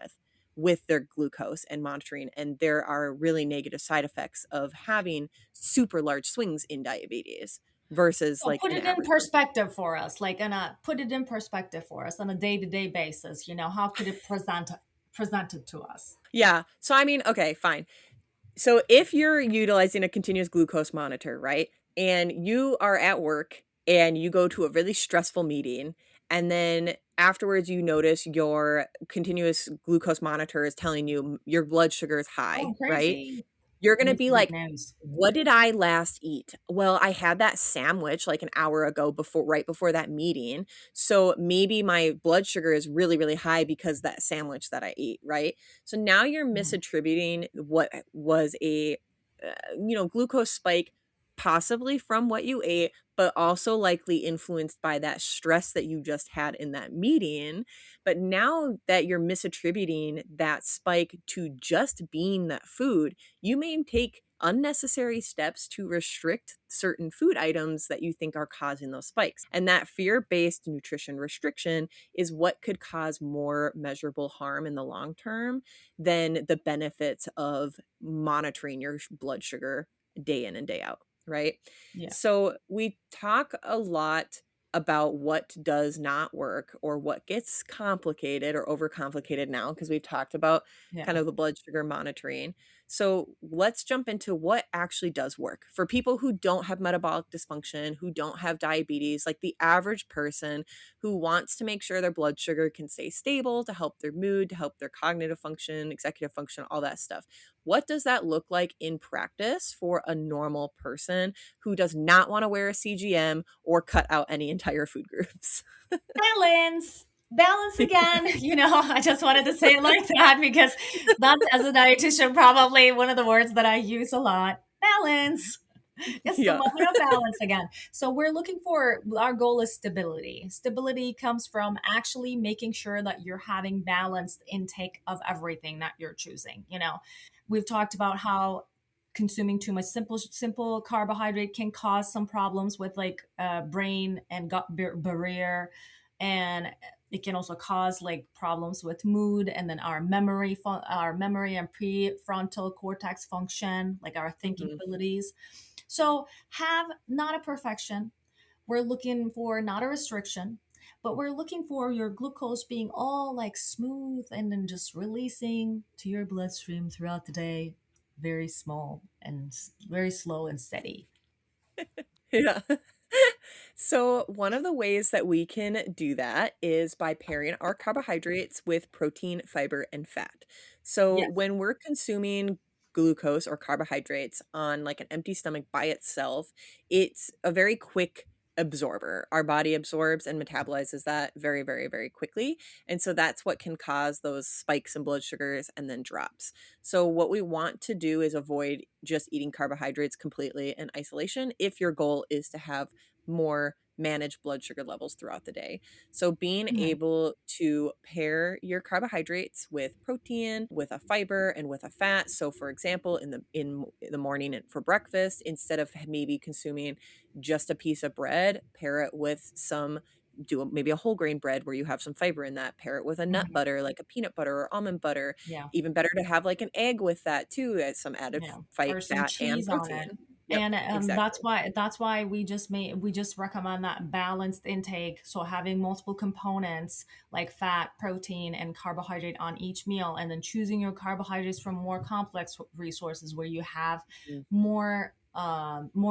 with their glucose and monitoring, and there are really negative side effects of having super large swings in diabetes versus So like put an it in average person. perspective for us, like put it in perspective for us on a day-to-day basis. How could it presented to us? Yeah, so I mean, okay, fine. So if you're utilizing a continuous glucose monitor, right? And you are at work and you go to a really stressful meeting and then afterwards you notice your continuous glucose monitor is telling you your blood sugar is Oh, high, right? crazy. You're going to News be is good like, news. what did I last eat? Well, I had that sandwich like an hour ago before right before that meeting. So maybe my blood sugar is really really high because that sandwich that I ate, right? So now you're Mhm. misattributing what was a glucose spike possibly from what you ate but also likely influenced by that stress that you just had in that meeting. But now that you're misattributing that spike to just being that food, you may take unnecessary steps to restrict certain food items that you think are causing those spikes. And that fear based nutrition restriction is what could cause more measurable harm in the long term than the benefits of monitoring your blood sugar day in and day out, right? Yeah. So we talk a lot about what does not work or what gets complicated or overcomplicated now because we've talked about kind Yeah. of the blood sugar monitoring. So let's jump into what actually does work for people who don't have metabolic dysfunction, who don't have diabetes, like the average person who wants to make sure their blood sugar can stay stable to help their mood, to help their cognitive function, executive function, all that stuff. What does that look like in practice for a normal person who does not want to wear a CGM or cut out any entire food groups? Balance. Balance again. I just wanted to say it like that because that's, as a dietitian, probably one of the words that I use a lot. Balance. It's the Yeah. moment of balance again. So we're looking for, our goal is stability. Stability comes from actually making sure that you're having balanced intake of everything that you're choosing. We've talked about how consuming too much simple carbohydrate can cause some problems with like brain and gut barrier, and it can also cause like problems with mood, and then our memory and prefrontal cortex function, like our thinking Mhm. abilities. So have not a perfection. We're looking for not a restriction, but we're looking for your glucose being all like smooth and then just releasing to your bloodstream throughout the day, very small and very slow and steady. Yeah. So, one of the ways that we can do that is by pairing our carbohydrates with protein, fiber, and fat. So, Yes. when we're consuming glucose or carbohydrates on like an empty stomach by itself, it's a very quick absorber. Our body absorbs and metabolizes that very, very, very quickly. And so that's what can cause those spikes in blood sugars and then drops. So, what we want to do is avoid just eating carbohydrates completely in isolation if your goal is to have more manage blood sugar levels throughout the day. So being Mhm. able to pair your carbohydrates with protein, with a fiber, and with a fat. So for example, in the morning and for breakfast, instead of maybe consuming just a piece of bread, pair it with some maybe a whole grain bread where you have some fiber in that, pair it with a nut Mhm. butter like a peanut butter or almond butter. Yeah. Even better to have like an egg with that too, as some added Yeah, fight or some fat and cheese on it. protein. Yep, And, exactly. that's why we just recommend that balanced intake, so having multiple components like fat, protein, and carbohydrate on each meal, and then choosing your carbohydrates from more complex resources where you have Mhm, more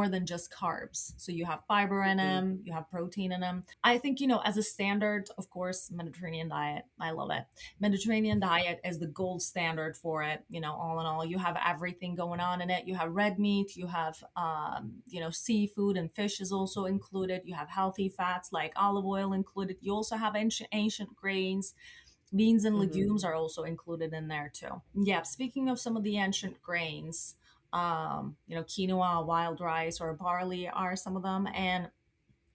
than just carbs. So you have fiber in mhm, them, you have protein in them. I think, as a standard, of course, Mediterranean diet, I love it. Mediterranean diet is the gold standard for it. All in all, you have everything going on in it. You have red meat, you have, seafood and fish is also included. You have healthy fats like olive oil included. You also have ancient grains. Beans and mhm, legumes are also included in there too. Yeah, speaking of some of the ancient grains, quinoa, wild rice, or barley are some of them. And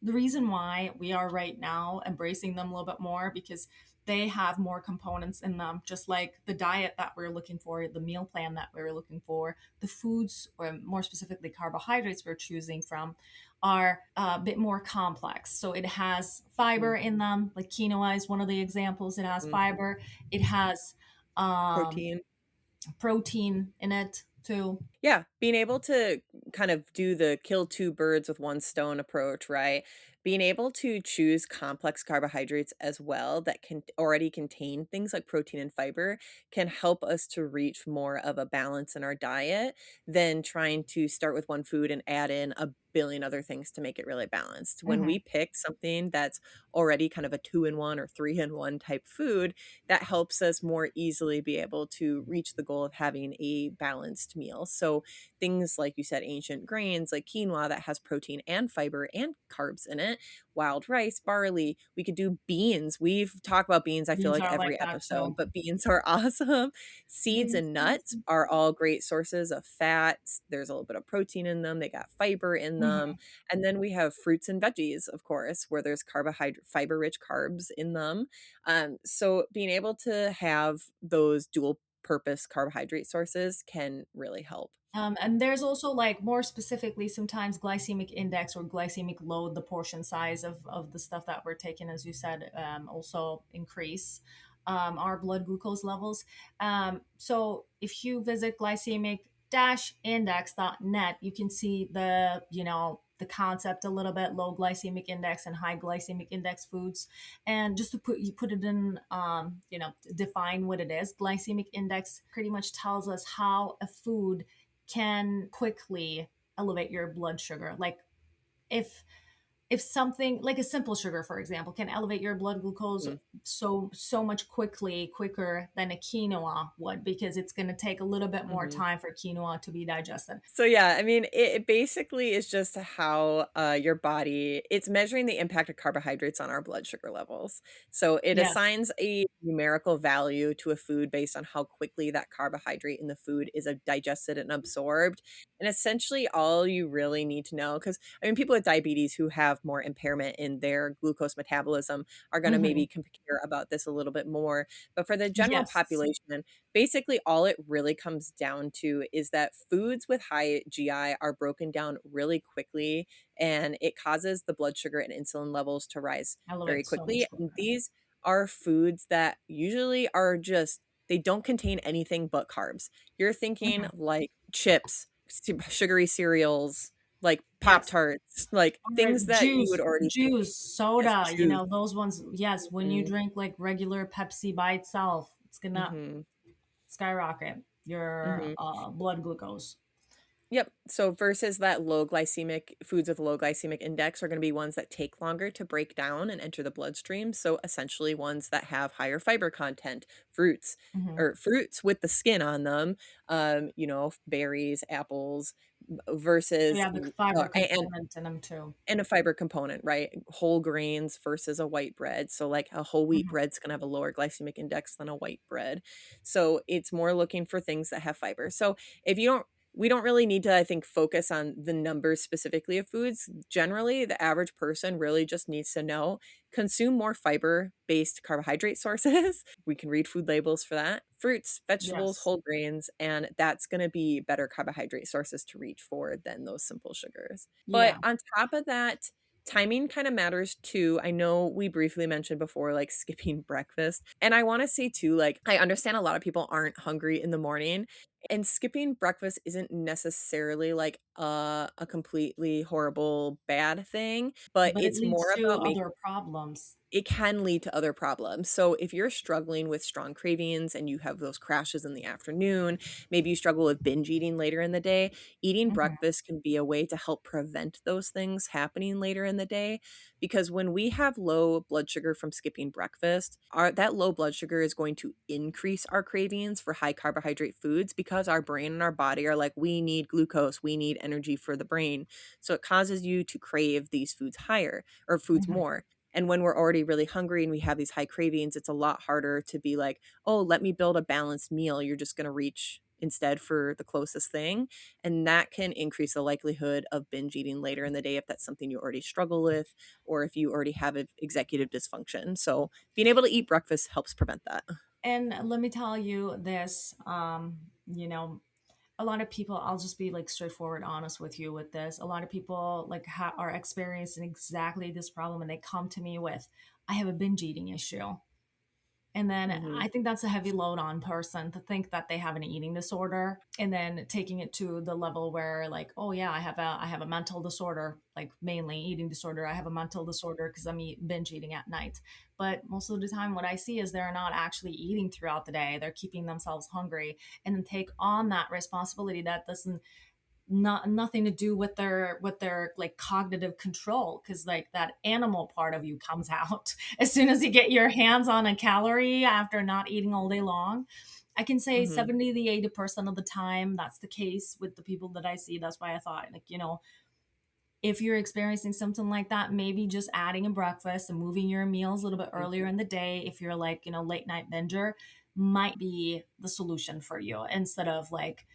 the reason why we are right now embracing them a little bit more because they have more components in them, just like the diet that we're looking for, the meal plan that we're looking for, the foods, or more specifically carbohydrates we're choosing from, are a bit more complex. So it has mhm, fiber in them, like quinoa is one of the examples. It has mhm. fiber, it has um, Protein. protein in it too. Yeah, being able to kind of do the kill two birds with one stone approach, right? Being able to choose complex carbohydrates as well that can already contain things like protein and fiber can help us to reach more of a balance in our diet than trying to start with one food and add in a billion other things to make it really balanced. When Hmm. we pick something that's already kind of a 2-in-1 or 3-in-1 type food, that helps us more easily be able to reach the goal of having a balanced meal. So things like you said, ancient grains like quinoa that has protein and fiber and carbs in it, wild rice, barley, we could do beans. We've talked about beans, I feel Beans like are like every that episode, too. but beans are awesome. Seeds Beans, and beans. nuts are all great sources of fats. There's a little bit of protein in them. They got fiber in them. Mhm. And then we have fruits and veggies, of course, where there's carbohydrate, fiber rich carbs in them. So being able to have those dual purpose carbohydrate sources can really help. And there's also like more specifically sometimes glycemic index or glycemic load, the portion size of the stuff that we're taking, as you said, also increase our blood glucose levels. So if you visit glycemic-index.net, you can see the concept a little bit, low glycemic index and high glycemic index foods. And just to put it in, define what it is. Glycemic index pretty much tells us how a food can quickly elevate your blood sugar. Like if if something like a simple sugar, for example, can elevate your blood glucose Mhm. so much quicker than a quinoa would, because it's going to take a little bit more Mhm. time for quinoa to be digested. So yeah, I mean, it basically is just how your body it's measuring the impact of carbohydrates on our blood sugar levels. So it Yes. assigns a numerical value to a food based on how quickly that carbohydrate in the food is digested and absorbed. And essentially, all you really need to know, because I mean, people with diabetes who have more impairment in their glucose metabolism are going to maybe Hmm. compare about this a little bit more. But for the general Yes. population, basically all it really comes down to is that foods with high GI are broken down really quickly and it causes the blood sugar and insulin levels to rise very Elevate so quickly. much And quicker. these are foods that usually are just they don't contain anything but carbs. You're thinking Hmm. like chips, sugary cereals, like Pop Yes. Tarts, like Or things that you would already think, yes, soda, juice. those ones. Yes, when you Mhm, drink like regular Pepsi by itself, it's gonna mhm, skyrocket your mhm. blood glucose. Yep. So versus that low glycemic foods with low glycemic index are going to be ones that take longer to break down and enter the bloodstream. So essentially ones that have higher fiber content, fruits Hmm. or fruits with the skin on them, berries, apples So you versus have the fiber and component in them too. and a fiber component, right? Whole grains versus a white bread. So, like a whole wheat Hmm. bread's gonna have a lower glycemic index than a white bread. So, it's more looking for things that have fiber. So, if you don't We don't really need to, I think, focus on the numbers specifically of foods. Generally, the average person really just needs to know consume more fiber based carbohydrate sources. We can read food labels for that. Fruits, vegetables, Yes. whole grains, and that's going to be better carbohydrate sources to reach for than those simple sugars. Yeah. But on top of that, timing kind of matters too. I know we briefly mentioned before, like skipping breakfast. And I want to say too, like, I understand a lot of people aren't hungry in the morning. And skipping breakfast isn't necessarily like a completely horrible bad thing, but But it it's leads more to about making other problems. it can lead to other problems. So if you're struggling with strong cravings and you have those crashes in the afternoon, maybe you struggle with binge eating later in the day, eating Mhm, breakfast can be a way to help prevent those things happening later in the day. Because when we have low blood sugar from skipping breakfast, that low blood sugar is going to increase our cravings for high carbohydrate foods because our brain and our body are like, we need glucose, we need energy for the brain. So it causes you to crave these foods higher or foods mhm. more. And when we're already really hungry and we have these high cravings, it's a lot harder to be like, oh, let me build a balanced meal. You're just going to reach instead for the closest thing. And that can increase the likelihood of binge eating later in the day if that's something you already struggle with or if you already have executive dysfunction. So being able to eat breakfast helps prevent that. And let me tell you this, a lot of people, I'll just be like straightforward honest with you with this. A lot of people like are experiencing exactly this problem and they come to me with, I have a binge eating issue. And then Hmm. I think that's a heavy load on person to think that they have an eating disorder and then taking it to the level where like, oh yeah, I have a mental disorder, like mainly eating disorder. I have a mental disorder because binge eating at night. But most of the time what I see is they're not actually eating throughout the day. They're keeping themselves hungry and then take on that responsibility that doesn't nothing to do with their like cognitive control, because like that animal part of you comes out as soon as you get your hands on a calorie after not eating all day long. I can say Hmm. 70 to 80% of the time that's the case with the people that I see. That's why I thought, like, if you're experiencing something like that, maybe just adding a breakfast and moving your meals a little bit earlier in the day, if you're like, late night binger, might be the solution for you instead of like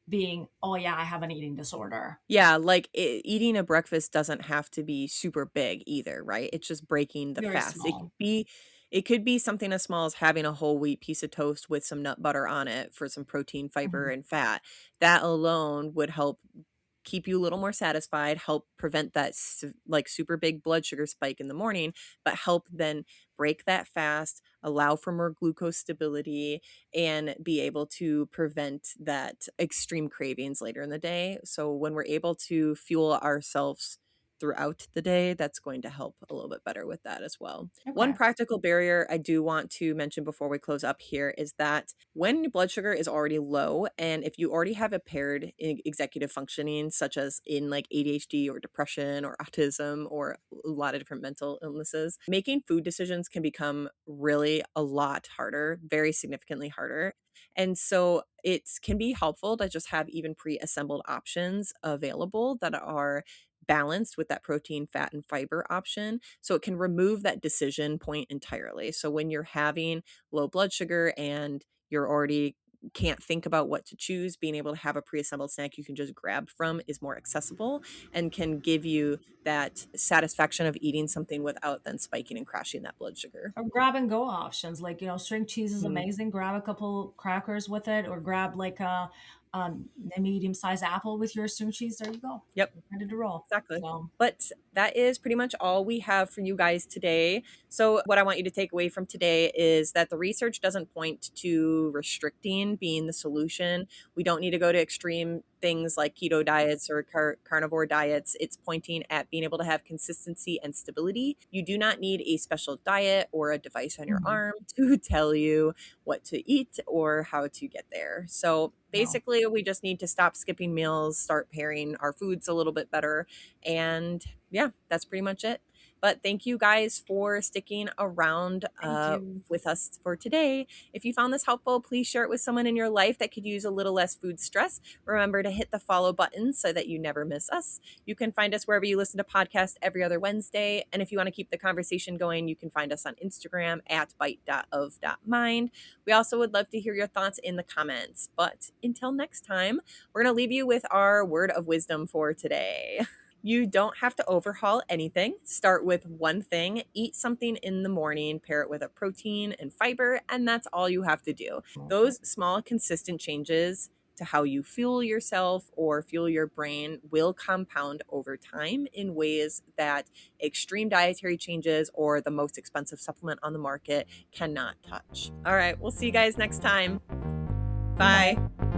being, oh yeah, I have an eating disorder. Yeah, like eating a breakfast doesn't have to be super big either, right? It's just breaking the Very fast. small. It could be something as small as having a whole wheat piece of toast with some nut butter on it for some protein, fiber, Mhm. and fat. That alone would help keep you a little more satisfied, help prevent that like super big blood sugar spike in the morning, but help then break that fast, allow for more glucose stability, and be able to prevent that extreme cravings later in the day. So when we're able to fuel ourselves throughout the day, that's going to help a little bit better with that as well. One Okay. practical barrier I do want to mention before we close up here is that when your blood sugar is already low, and if you already have impaired executive functioning, such as in like ADHD or depression or autism or a lot of different mental illnesses, making food decisions can become really a lot harder, very significantly harder. And so it can be helpful to just have even pre-assembled options available that are balanced with that protein, fat, and fiber option. So it can remove that decision point entirely. So when you're having low blood sugar and you're already can't think about what to choose, being able to have a pre-assembled snack you can just grab from is more accessible and can give you that satisfaction of eating something without then spiking and crashing that blood sugar. Or grab and go options, like, string cheese is Mhm. amazing. Grab a couple crackers with it, or grab like a medium-sized apple with your string cheese. There you go. Yep. You're ready to roll. Exactly. So, But that is pretty much all we have for you guys today. So, what I want you to take away from today is that the research doesn't point to restricting being the solution. We don't need to go to extreme things like keto diets or carnivore diets. It's pointing at being able to have consistency and stability. You do not need a special diet or a device on your mhm, arm to tell you what to eat or how to get there. So, no. basically, we just need to stop skipping meals, start pairing our foods a little bit better, and yeah, that's pretty much it. But thank you guys for sticking around Thank you. with us for today. If you found this helpful, please share it with someone in your life that could use a little less food stress. Remember to hit the follow button so that you never miss us. You can find us wherever you listen to podcasts every other Wednesday. And if you want to keep the conversation going, you can find us on Instagram at bite.of.mind. We also would love to hear your thoughts in the comments. But until next time, we're going to leave you with our word of wisdom for today. You don't have to overhaul anything. Start with one thing, eat something in the morning, pair it with a protein and fiber, and that's all you have to do. Those small, consistent changes to how you fuel yourself or fuel your brain will compound over time in ways that extreme dietary changes or the most expensive supplement on the market cannot touch. All right, we'll see you guys next time. Bye. Bye.